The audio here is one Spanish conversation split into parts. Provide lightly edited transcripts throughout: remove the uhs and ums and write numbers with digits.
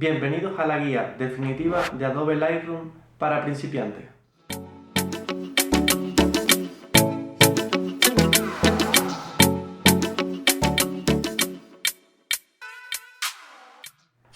Bienvenidos a la guía definitiva de Adobe Lightroom para principiantes.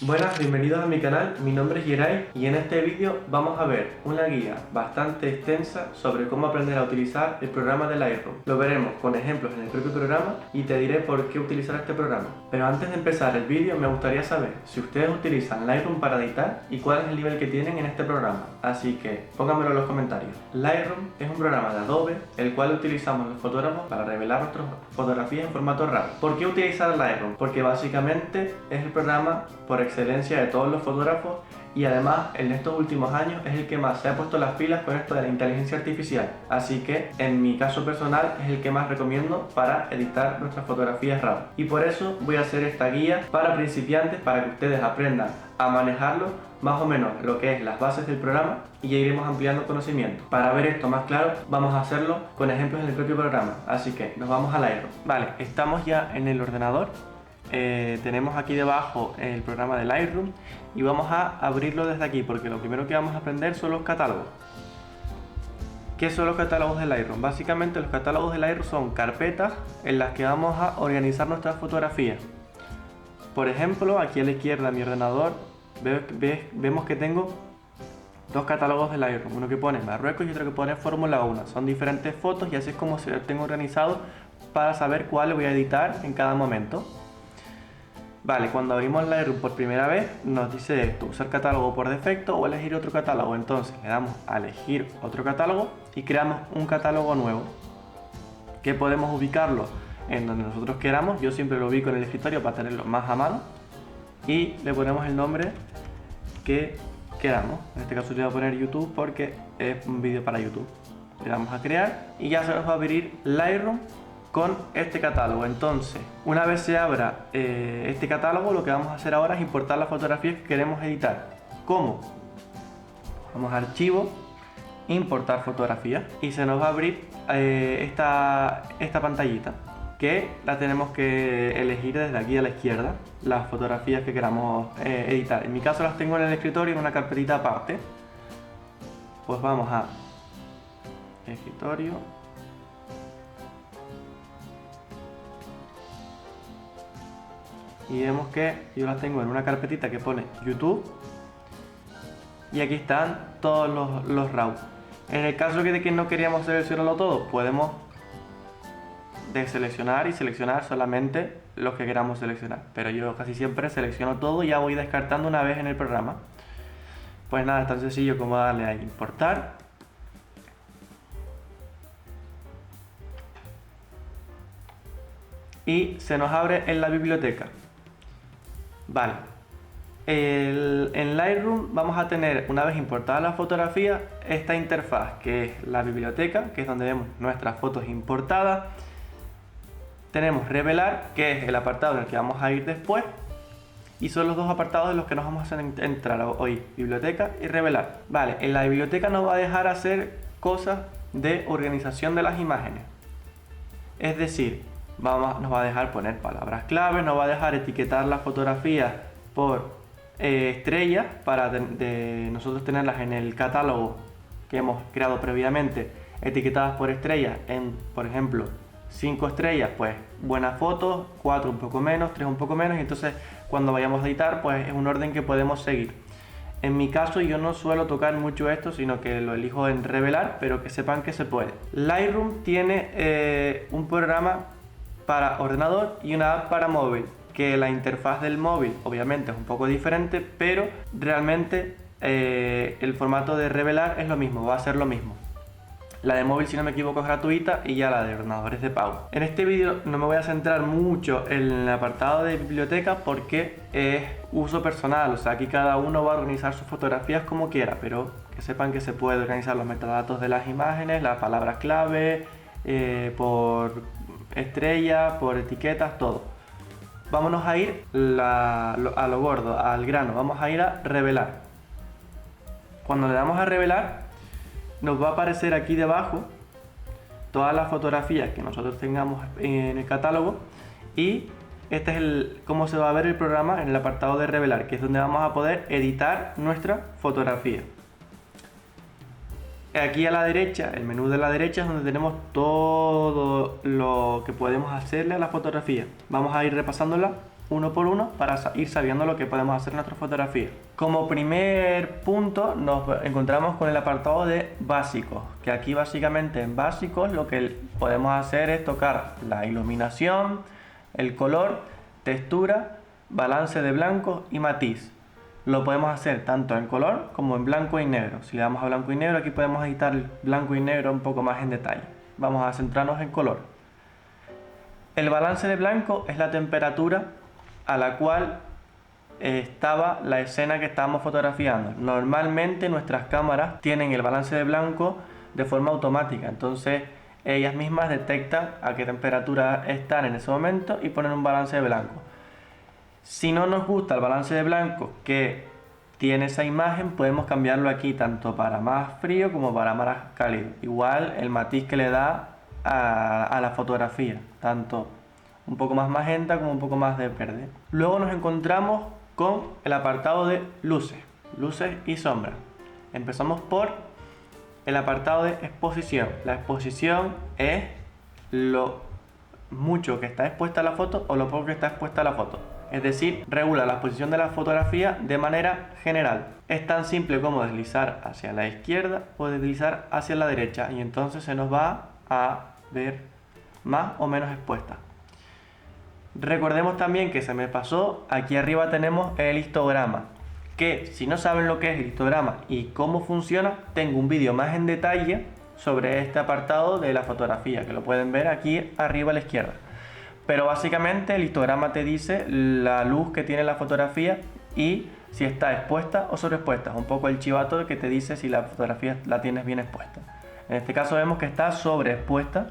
Buenas, bienvenidos a mi canal, mi nombre es Yeray y en este vídeo vamos a ver una guía bastante extensa sobre cómo aprender a utilizar el programa de Lightroom. Lo veremos con ejemplos en el propio programa y te diré por qué utilizar este programa. Pero antes de empezar el vídeo me gustaría saber si ustedes utilizan Lightroom para editar y cuál es el nivel que tienen en este programa. Así que pónganmelo en los comentarios. Lightroom es un programa de Adobe el cual utilizamos los fotógrafos para revelar nuestras fotografías en formato RAW. ¿Por qué utilizar Lightroom? Porque básicamente es el programa por excelencia de todos los fotógrafos y además en estos últimos años es el que más se ha puesto las pilas con esto de la inteligencia artificial, así que en mi caso personal es el que más recomiendo para editar nuestras fotografías RAW y por eso voy a hacer esta guía para principiantes para que ustedes aprendan a manejarlo más o menos lo que es las bases del programa y ya iremos ampliando conocimiento. Para ver esto más claro vamos a hacerlo con ejemplos en el propio programa, así que nos vamos a Lightroom. Vale, estamos ya en el ordenador. Tenemos aquí debajo el programa de Lightroom y vamos a abrirlo desde aquí porque lo primero que vamos a aprender son los catálogos. ¿Qué son los catálogos de Lightroom? Básicamente los catálogos de Lightroom son carpetas en las que vamos a organizar nuestras fotografías. Por ejemplo, aquí a la izquierda de mi ordenador vemos que tengo dos catálogos de Lightroom, uno que pone Marruecos y otro que pone Fórmula 1. Son diferentes fotos y así es como se los tengo organizado para saber cuál voy a editar en cada momento. Vale, cuando abrimos Lightroom por primera vez nos dice esto, usar catálogo por defecto o elegir otro catálogo. Entonces le damos a elegir otro catálogo y creamos un catálogo nuevo que podemos ubicarlo en donde nosotros queramos. Yo siempre lo ubico en el escritorio para tenerlo más a mano y le ponemos el nombre que queramos. En este caso le voy a poner YouTube porque es un vídeo para YouTube. Le damos a crear y ya se nos va a abrir Lightroom con este catálogo. Entonces, una vez se abra este catálogo, lo que vamos a hacer ahora es importar las fotografías que queremos editar. ¿Cómo? Vamos a archivo, importar fotografías y se nos va a abrir esta pantallita que la tenemos que elegir desde aquí a la izquierda, las fotografías que queramos editar. En mi caso las tengo en el escritorio en una carpetita aparte. Pues vamos a escritorio. Y vemos que yo las tengo en una carpetita que pone YouTube y aquí están todos los RAW. En el caso de que no queríamos seleccionarlo todo, podemos deseleccionar y seleccionar solamente los que queramos seleccionar, pero yo casi siempre selecciono todo y ya voy descartando una vez en el programa. Pues nada, es tan sencillo como darle a importar y se nos abre en la biblioteca. Vale, en Lightroom vamos a tener, una vez importada la fotografía, esta interfaz que es la biblioteca, que es donde vemos nuestras fotos importadas. Tenemos revelar, que es el apartado en el que vamos a ir después, y son los dos apartados en los que nos vamos a entrar hoy, biblioteca y revelar. Vale, en la biblioteca nos va a dejar hacer cosas de organización de las imágenes, es decir, nos va a dejar poner palabras clave, nos va a dejar etiquetar las fotografías por estrellas para nosotros tenerlas en el catálogo que hemos creado previamente etiquetadas por estrellas. Por ejemplo, 5 estrellas, pues buenas fotos, 4 un poco menos, 3 un poco menos, y entonces cuando vayamos a editar pues es un orden que podemos seguir. En mi caso yo no suelo tocar mucho esto, sino que lo elijo en revelar, pero que sepan que se puede. Lightroom tiene un programa para ordenador y una app para móvil, que la interfaz del móvil obviamente es un poco diferente, pero realmente el formato de revelar es lo mismo, va a ser lo mismo. La de móvil, si no me equivoco, es gratuita y ya la de ordenador es de pago. En este vídeo no me voy a centrar mucho en el apartado de biblioteca porque es uso personal, o sea, aquí cada uno va a organizar sus fotografías como quiera, pero que sepan que se puede organizar los metadatos de las imágenes, las palabras clave, por estrellas, por etiquetas, todo. Vámonos a ir a lo gordo, al grano, vamos a ir a revelar. Cuando le damos a revelar, nos va a aparecer aquí debajo todas las fotografías que nosotros tengamos en el catálogo y Este es cómo se va a ver el programa en el apartado de revelar, que es donde vamos a poder editar nuestra fotografía. Aquí a la derecha, el menú de la derecha es donde tenemos todo lo que podemos hacerle a la fotografía. Vamos a ir repasándola uno por uno para ir sabiendo lo que podemos hacer en nuestra fotografía. Como primer punto nos encontramos con el apartado de básicos, que aquí básicamente en básicos lo que podemos hacer es tocar la iluminación, el color, textura, balance de blanco y matiz. Lo podemos hacer tanto en color como en blanco y negro. Si le damos a blanco y negro, aquí podemos editar el blanco y negro un poco más en detalle. Vamos a centrarnos en color. El balance de blanco es la temperatura a la cual estaba la escena que estábamos fotografiando. Normalmente nuestras cámaras tienen el balance de blanco de forma automática, entonces ellas mismas detectan a qué temperatura están en ese momento y ponen un balance de blanco. Si no nos gusta el balance de blanco que tiene esa imagen, podemos cambiarlo aquí tanto para más frío como para más cálido. Igual el matiz que le da a la fotografía, tanto un poco más magenta como un poco más de verde. Luego nos encontramos con el apartado de luces y sombras. Empezamos por el apartado de exposición. La exposición es lo mucho que está expuesta a la foto o lo poco que está expuesta a la foto. Es decir, regula la exposición de la fotografía de manera general. Es tan simple como deslizar hacia la izquierda o deslizar hacia la derecha y entonces se nos va a ver más o menos expuesta. Recordemos también que se me pasó, aquí arriba tenemos el histograma, que si no saben lo que es el histograma y cómo funciona, tengo un vídeo más en detalle sobre este apartado de la fotografía, que lo pueden ver aquí arriba a la izquierda. Pero básicamente el histograma te dice la luz que tiene la fotografía y si está expuesta o sobreexpuesta. Es un poco el chivato que te dice si la fotografía la tienes bien expuesta. En este caso vemos que está sobreexpuesta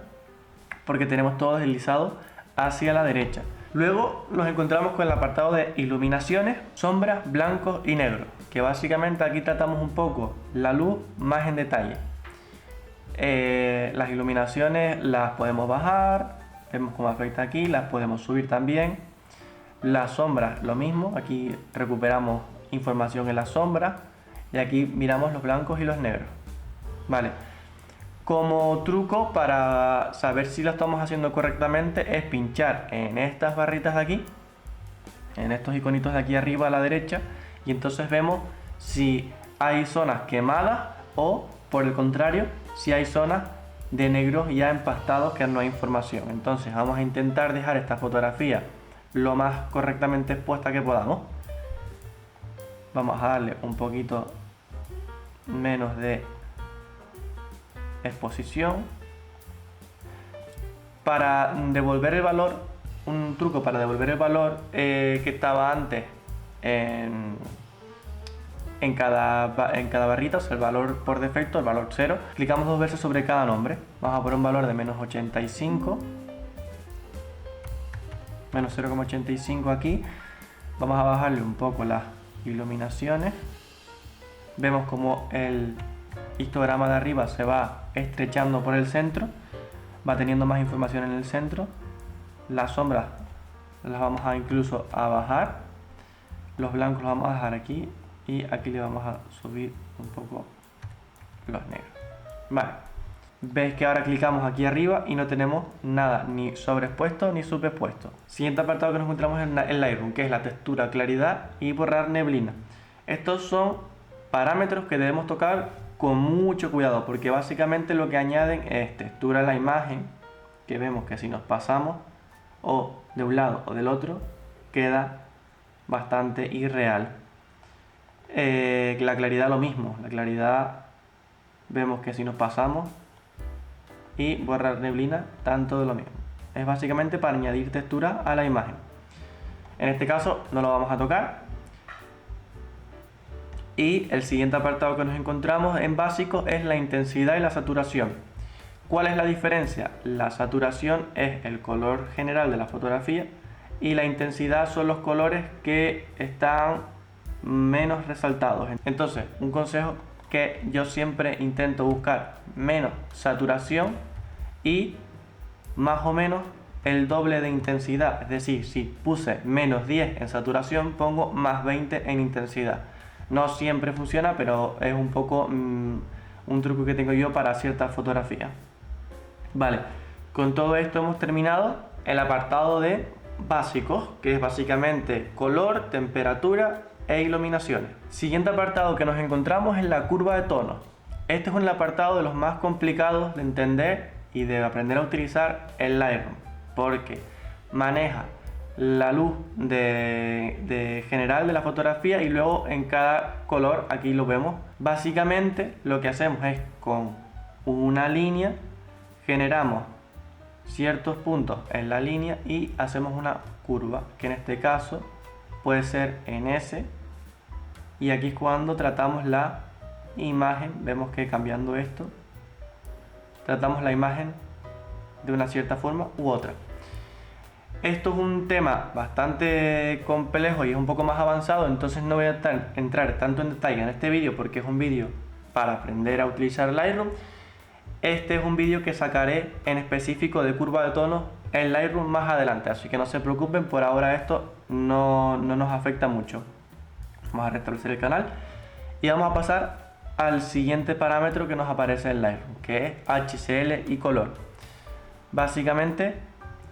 porque tenemos todo deslizado hacia la derecha. Luego nos encontramos con el apartado de iluminaciones, sombras, blancos y negros, que básicamente aquí tratamos un poco la luz más en detalle. Las iluminaciones las podemos bajar, vemos cómo afecta aquí, las podemos subir también. Las sombras lo mismo, aquí recuperamos información en las sombras y aquí miramos los blancos y los negros. Vale. Como truco para saber si lo estamos haciendo correctamente es pinchar en estas barritas de aquí, en estos iconitos de aquí arriba a la derecha, y entonces vemos si hay zonas quemadas o, por el contrario, si hay zonas de negros ya empastados que no hay información. Entonces vamos a intentar dejar esta fotografía lo más correctamente expuesta que podamos. Vamos a darle un poquito menos de exposición para devolver el valor. Un truco para devolver el valor que estaba antes en cada barrita, o sea, el valor por defecto, el valor 0, clicamos dos veces sobre cada nombre. Vamos a poner un valor de menos 85, menos 0,85 aquí. Vamos a bajarle un poco las iluminaciones. Vemos como el histograma de arriba se va estrechando por el centro, va teniendo más información en el centro. Las sombras las vamos a incluso a bajar, los blancos los vamos a dejar aquí y aquí le vamos a subir un poco los negros. Vale, veis que ahora clicamos aquí arriba y no tenemos nada ni sobreexpuesto ni subexpuesto. Siguiente apartado que nos encontramos en Lightroom, que es la textura, claridad y borrar neblina. Estos son parámetros que debemos tocar con mucho cuidado, porque básicamente lo que añaden es textura a la imagen, que vemos que si nos pasamos o de un lado o del otro queda bastante irreal. La claridad lo mismo, la claridad vemos que si nos pasamos, y borrar neblina tanto de lo mismo. Es básicamente para añadir textura a la imagen. En este caso no lo vamos a tocar. Y el siguiente apartado que nos encontramos en básico es la intensidad y la saturación. ¿Cuál es la diferencia? La saturación es el color general de la fotografía y la intensidad son los colores que están menos resaltados. Entonces, un consejo que yo siempre intento buscar: menos saturación y más o menos el doble de intensidad, es decir, si puse menos 10 en saturación, pongo más 20 en intensidad. No siempre funciona, pero es un poco un truco que tengo yo para ciertas fotografías. Vale, con todo esto hemos terminado el apartado de básicos, que es básicamente color, temperatura e iluminaciones. Siguiente apartado que nos encontramos es la curva de tonos. Este es un apartado de los más complicados de entender y de aprender a utilizar el Lightroom, porque maneja la luz de general de la fotografía y luego en cada color, aquí lo vemos. Básicamente lo que hacemos es con una línea generamos ciertos puntos en la línea y hacemos una curva, que en este caso puede ser en S, y aquí es cuando tratamos la imagen. Vemos que cambiando esto tratamos la imagen de una cierta forma u otra. Esto es un tema bastante complejo y es un poco más avanzado, entonces no voy a entrar tanto en detalle en este vídeo porque es un vídeo para aprender a utilizar Lightroom. Este es un vídeo que sacaré en específico de curva de tonos en Lightroom más adelante, así que no se preocupen, por ahora esto no nos afecta mucho. Vamos a restablecer el canal y vamos a pasar al siguiente parámetro que nos aparece en Lightroom, que es HCL y color. Básicamente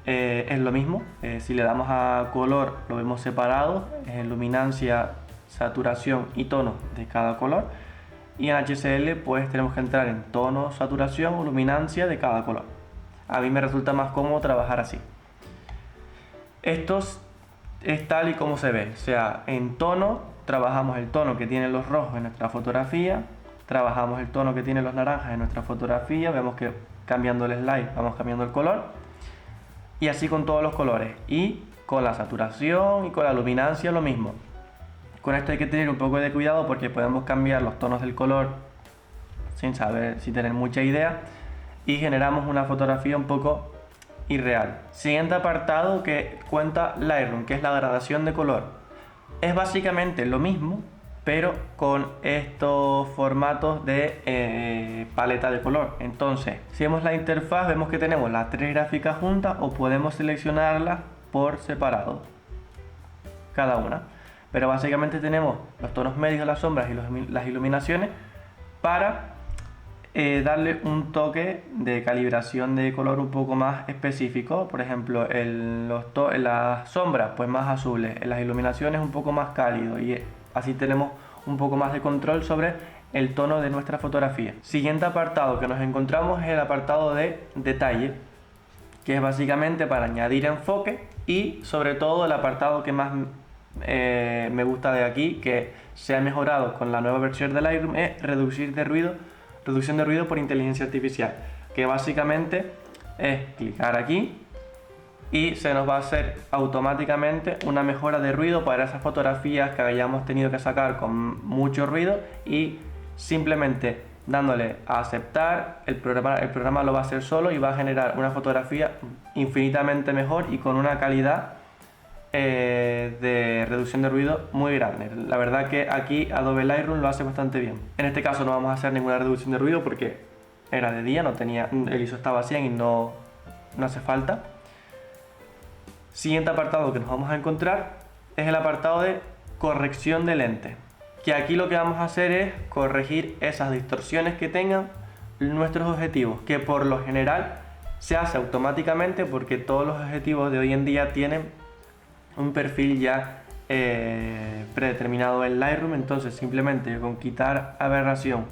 es lo mismo. Si le damos a color lo vemos separado, luminancia, saturación y tono de cada color, y en HCL pues tenemos que entrar en tono, saturación o luminancia de cada color. A mí me resulta más cómodo trabajar así. Esto es tal y como se ve, o sea, en tono trabajamos el tono que tienen los rojos en nuestra fotografía, trabajamos el tono que tienen los naranjas en nuestra fotografía, vemos que cambiando el slide vamos cambiando el color, y así con todos los colores, y con la saturación y con la luminancia lo mismo. Con esto hay que tener un poco de cuidado porque podemos cambiar los tonos del color sin tener mucha idea y generamos una fotografía un poco irreal. Siguiente apartado que cuenta Lightroom, que es la gradación de color. Es básicamente lo mismo, pero con estos formatos de paleta de color. Entonces, si vemos la interfaz, vemos que tenemos las tres gráficas juntas o podemos seleccionarlas por separado, cada una. Pero básicamente tenemos los tonos medios, las sombras y las iluminaciones para darle un toque de calibración de color un poco más específico. Por ejemplo, en las sombras pues más azules, en las iluminaciones un poco más cálido, y así tenemos un poco más de control sobre el tono de nuestra fotografía. Siguiente apartado que nos encontramos es el apartado de detalle, que es básicamente para añadir enfoque, y sobre todo el apartado que más me gusta de aquí, que se ha mejorado con la nueva versión de Lightroom, es reducción de ruido por inteligencia artificial, que básicamente es clicar aquí y se nos va a hacer automáticamente una mejora de ruido para esas fotografías que hayamos tenido que sacar con mucho ruido, y simplemente dándole a aceptar el programa lo va a hacer solo y va a generar una fotografía infinitamente mejor y con una calidad de reducción de ruido muy grande. La verdad que aquí Adobe Lightroom lo hace bastante bien. En este caso no vamos a hacer ninguna reducción de ruido porque era de día, el ISO estaba a 100 y no hace falta. Siguiente apartado que nos vamos a encontrar es el apartado de corrección de lente, que aquí lo que vamos a hacer es corregir esas distorsiones que tengan nuestros objetivos, que por lo general se hace automáticamente porque todos los objetivos de hoy en día tienen un perfil ya predeterminado en Lightroom. Entonces simplemente con quitar aberración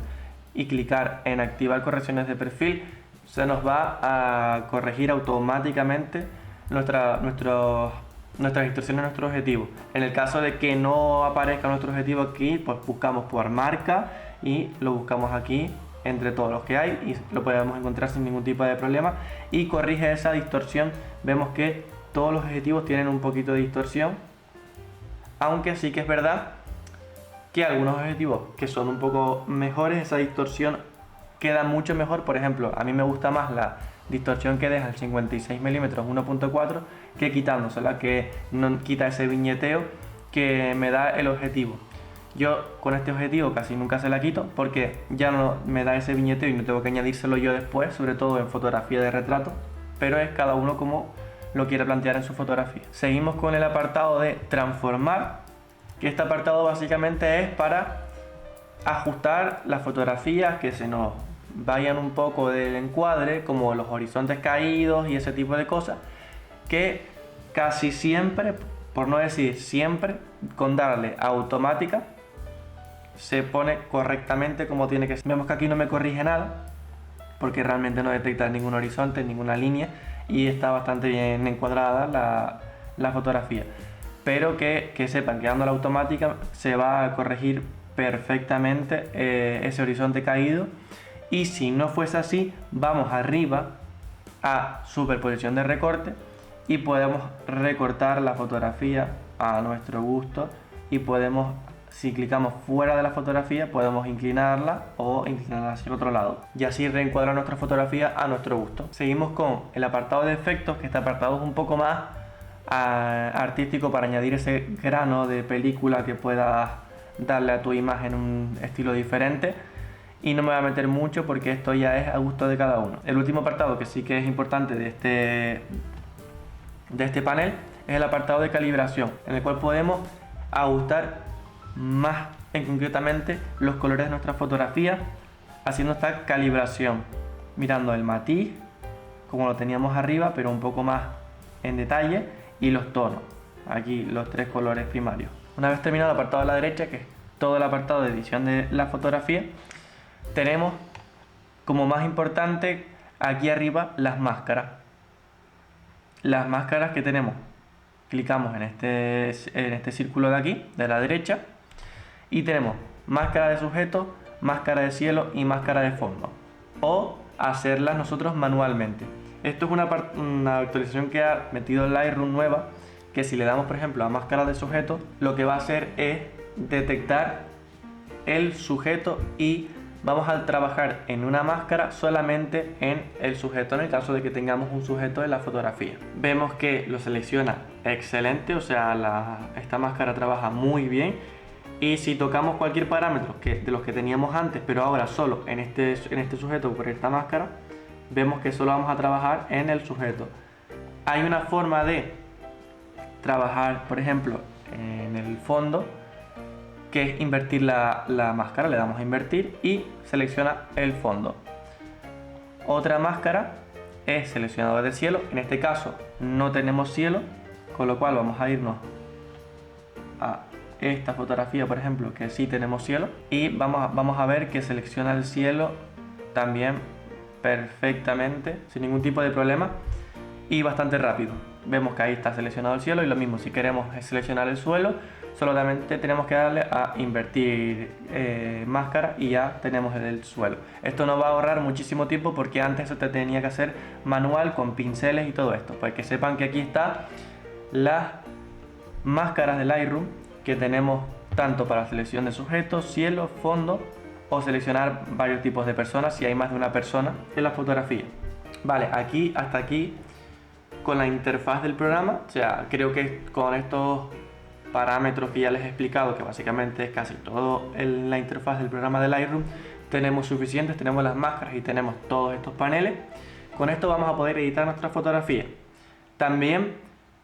y clicar en activar correcciones de perfil se nos va a corregir automáticamente nuestras distorsiones, nuestro objetivo. En el caso de que no aparezca nuestro objetivo aquí, pues buscamos por marca y lo buscamos aquí entre todos los que hay y lo podemos encontrar sin ningún tipo de problema, y corrige esa distorsión. Vemos que todos los objetivos tienen un poquito de distorsión, aunque sí que es verdad que algunos objetivos que son un poco mejores, esa distorsión queda mucho mejor. Por ejemplo, a mí me gusta más la distorsión que deja el 56 mm 1.4 que quitándosela, que no quita ese viñeteo que me da el objetivo. Yo con este objetivo casi nunca se la quito porque ya no me da ese viñeteo y no tengo que añadírselo yo después, sobre todo en fotografía de retrato, pero es cada uno como lo quiere plantear en su fotografía. Seguimos con el apartado de transformar, que este apartado básicamente es para ajustar las fotografías que se nos vayan un poco del encuadre, como los horizontes caídos y ese tipo de cosas, que casi siempre, por no decir siempre, con darle a automática se pone correctamente como tiene que ser. Vemos que aquí no me corrige nada porque realmente no detecta ningún horizonte, ninguna línea, y está bastante bien encuadrada la fotografía, pero que sepan que dando la automática se va a corregir perfectamente ese horizonte caído. Y si no fuese así, vamos arriba a superposición de recorte y podemos recortar la fotografía a nuestro gusto, y podemos, si clicamos fuera de la fotografía, podemos inclinarla o inclinarla hacia el otro lado y así reencuadrar nuestra fotografía a nuestro gusto. Seguimos con el apartado de efectos, que este apartado es un poco más artístico, para añadir ese grano de película que puedas darle a tu imagen un estilo diferente, y no me voy a meter mucho porque esto ya es a gusto de cada uno. El último apartado que sí que es importante de este panel es el apartado de calibración, en el cual podemos ajustar más concretamente los colores de nuestra fotografía haciendo esta calibración, mirando el matiz como lo teníamos arriba pero un poco más en detalle, y los tonos, aquí los 3 colores primarios. Una vez terminado el apartado de la derecha, que es todo el apartado de edición de la fotografía, tenemos como más importante aquí arriba las máscaras. Las máscaras que tenemos, clicamos en este círculo de aquí, de la derecha, y tenemos máscara de sujeto, máscara de cielo y máscara de fondo, o hacerlas nosotros manualmente. Esto es una actualización que ha metido Lightroom nueva, que si le damos por ejemplo a máscara de sujeto, lo que va a hacer es detectar el sujeto y vamos a trabajar en una máscara solamente en el sujeto, en el caso de que tengamos un sujeto en la fotografía. Vemos que lo selecciona excelente, o sea, esta máscara trabaja muy bien. Y si tocamos cualquier parámetro de los que teníamos antes, pero ahora solo en este sujeto por esta máscara, vemos que solo vamos a trabajar en el sujeto. Hay una forma de trabajar, por ejemplo, en el fondo, que es invertir la máscara. Le damos a invertir y selecciona el fondo. Otra máscara es seleccionador de cielo. En este caso no tenemos cielo, con lo cual vamos a irnos a esta fotografía, por ejemplo, que sí tenemos cielo, y vamos a ver que selecciona el cielo también perfectamente, sin ningún tipo de problema y bastante rápido. Vemos que ahí está seleccionado el cielo, y lo mismo si queremos seleccionar el suelo, solamente tenemos que darle a invertir máscara y ya tenemos el suelo. Esto nos va a ahorrar muchísimo tiempo, porque antes eso te tenía que hacer manual con pinceles y todo esto. Pues que sepan que aquí está las máscaras de Lightroom que tenemos tanto para selección de sujetos, cielo, fondo, o seleccionar varios tipos de personas si hay más de una persona en la fotografía. Vale, hasta aquí con la interfaz del programa. O sea, creo que con estos parámetros que ya les he explicado, que básicamente es casi todo la interfaz del programa de Lightroom, tenemos suficientes. Tenemos las máscaras y tenemos todos estos paneles. Con esto vamos a poder editar nuestra fotografía. También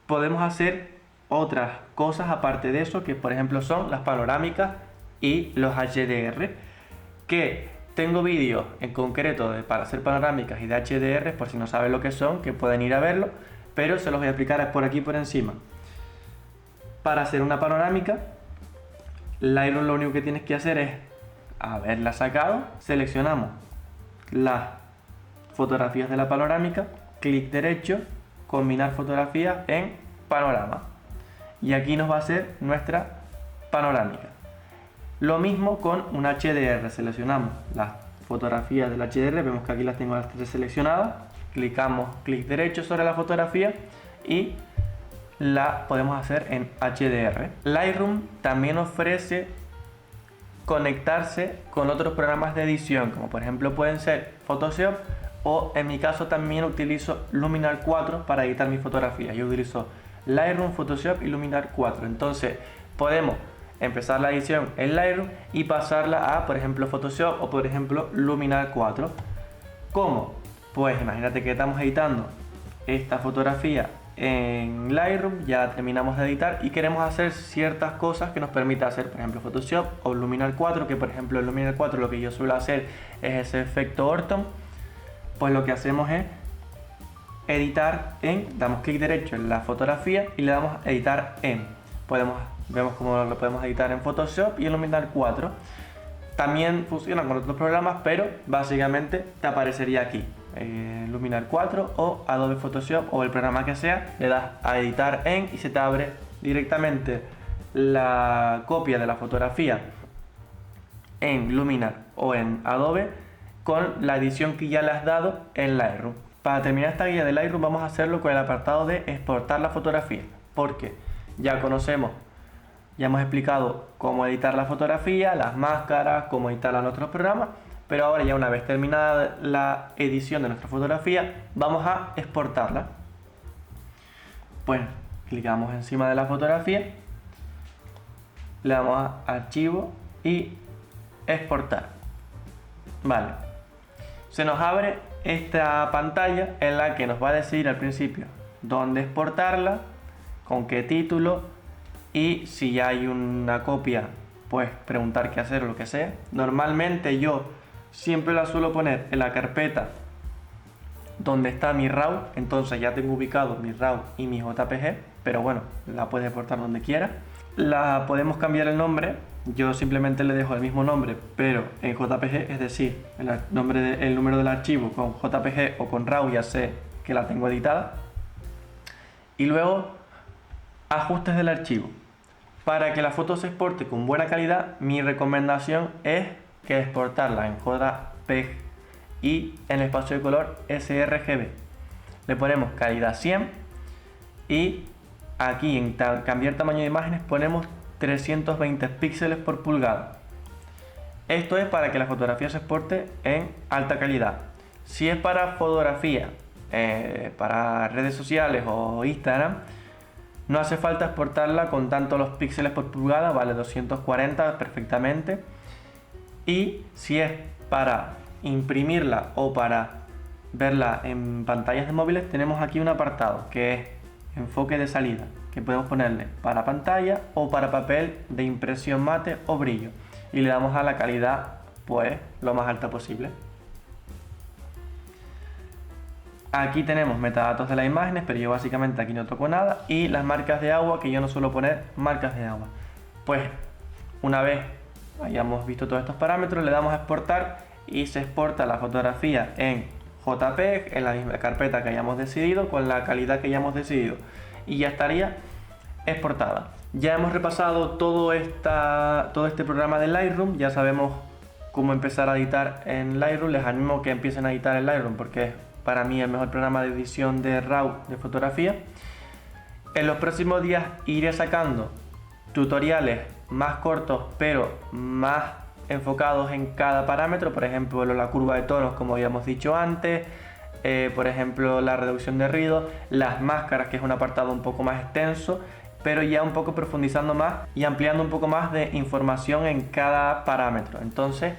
podemos hacer otras cosas aparte de eso, que por ejemplo son las panorámicas y los HDR, que tengo vídeos en concreto para hacer panorámicas y de HDR, por si no saben lo que son, que pueden ir a verlo, pero se los voy a explicar por aquí por encima. Para hacer una panorámica, Lightroom lo único que tienes que hacer es haberla sacado, seleccionamos las fotografías de la panorámica, clic derecho, combinar fotografías en panorama, y aquí nos va a hacer nuestra panorámica. Lo mismo con un HDR, seleccionamos las fotografías del HDR, vemos que aquí las tengo las 3 seleccionadas, clicamos clic derecho sobre la fotografía y la podemos hacer en HDR. Lightroom también ofrece conectarse con otros programas de edición, como por ejemplo pueden ser Photoshop, o en mi caso también utilizo Luminar 4 para editar mis fotografías. Yo utilizo Lightroom, Photoshop y Luminar 4. Entonces podemos empezar la edición en Lightroom y pasarla a, por ejemplo, Photoshop o por ejemplo Luminar 4. ¿Cómo? Pues imagínate que estamos editando esta fotografía en Lightroom, ya terminamos de editar y queremos hacer ciertas cosas que nos permita hacer, por ejemplo, Photoshop o Luminar 4, que por ejemplo en Luminar 4 lo que yo suelo hacer es ese efecto Orton. Pues lo que hacemos es editar en, damos clic derecho en la fotografía y le damos a editar en. Vemos cómo lo podemos editar en Photoshop y en Luminar 4. También funciona con otros programas, pero básicamente te aparecería aquí. Luminar 4 o Adobe Photoshop o el programa que sea, le das a editar en y se te abre directamente la copia de la fotografía en Luminar o en Adobe con la edición que ya le has dado en Lightroom. Para terminar esta guía de Lightroom vamos a hacerlo con el apartado de exportar la fotografía, porque ya hemos explicado cómo editar la fotografía, las máscaras, cómo editarla en otros programas. Pero ahora ya una vez terminada la edición de nuestra fotografía, vamos a exportarla. Pues clicamos encima de la fotografía, le damos a archivo y exportar. Vale, se nos abre esta pantalla en la que nos va a decir al principio dónde exportarla, con qué título y si ya hay una copia, pues preguntar qué hacer o lo que sea. Normalmente yo siempre la suelo poner en la carpeta donde está mi RAW, entonces ya tengo ubicado mi RAW y mi JPG, pero bueno, la puedes exportar donde quieras. La podemos cambiar el nombre, yo simplemente le dejo el mismo nombre, pero en JPG, es decir, el número del archivo con JPG o con RAW ya sé que la tengo editada. Y luego, ajustes del archivo. Para que la foto se exporte con buena calidad, mi recomendación es que exportarla en JPEG y en el espacio de color sRGB. Le ponemos calidad 100 y aquí en cambiar tamaño de imágenes ponemos 320 píxeles por pulgada. Esto es para que la fotografía se exporte en alta calidad. Si es para fotografía, para redes sociales o Instagram, no hace falta exportarla con tanto los píxeles por pulgada, vale 240 perfectamente. Y si es para imprimirla o para verla en pantallas de móviles, tenemos aquí un apartado que es enfoque de salida, que podemos ponerle para pantalla o para papel de impresión mate o brillo, y le damos a la calidad pues lo más alta posible. Aquí tenemos metadatos de las imágenes, pero yo básicamente aquí no toco nada, y las marcas de agua, que yo no suelo poner marcas de agua. Pues una vez hayamos visto todos estos parámetros, le damos a exportar y se exporta la fotografía en JPEG, en la misma carpeta que hayamos decidido, con la calidad que hayamos decidido, y ya estaría exportada. Ya hemos repasado todo este programa de Lightroom, ya sabemos cómo empezar a editar en Lightroom. Les animo que empiecen a editar en Lightroom porque es para mí el mejor programa de edición de RAW de fotografía. En los próximos días iré sacando tutoriales más cortos pero más enfocados en cada parámetro, por ejemplo la curva de tonos, como habíamos dicho antes, por ejemplo la reducción de ruido, las máscaras, que es un apartado un poco más extenso, pero ya un poco profundizando más y ampliando un poco más de información en cada parámetro. Entonces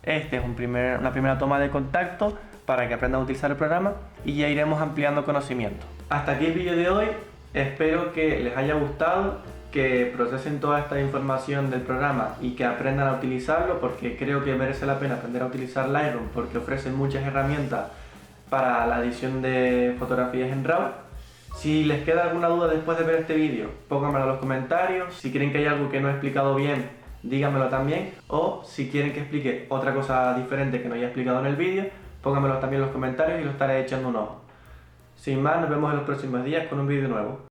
este es una primera toma de contacto para que aprendan a utilizar el programa y ya iremos ampliando conocimiento. Hasta aquí el vídeo de hoy, espero que les haya gustado, que procesen toda esta información del programa y que aprendan a utilizarlo, porque creo que merece la pena aprender a utilizar Lightroom porque ofrece muchas herramientas para la edición de fotografías en RAW. Si les queda alguna duda después de ver este vídeo, pónganmelo en los comentarios. Si creen que hay algo que no he explicado bien, díganmelo también, o si quieren que explique otra cosa diferente que no haya explicado en el vídeo, pónganmelo también en los comentarios y lo estaré echando un ojo. Sin más, nos vemos en los próximos días con un vídeo nuevo.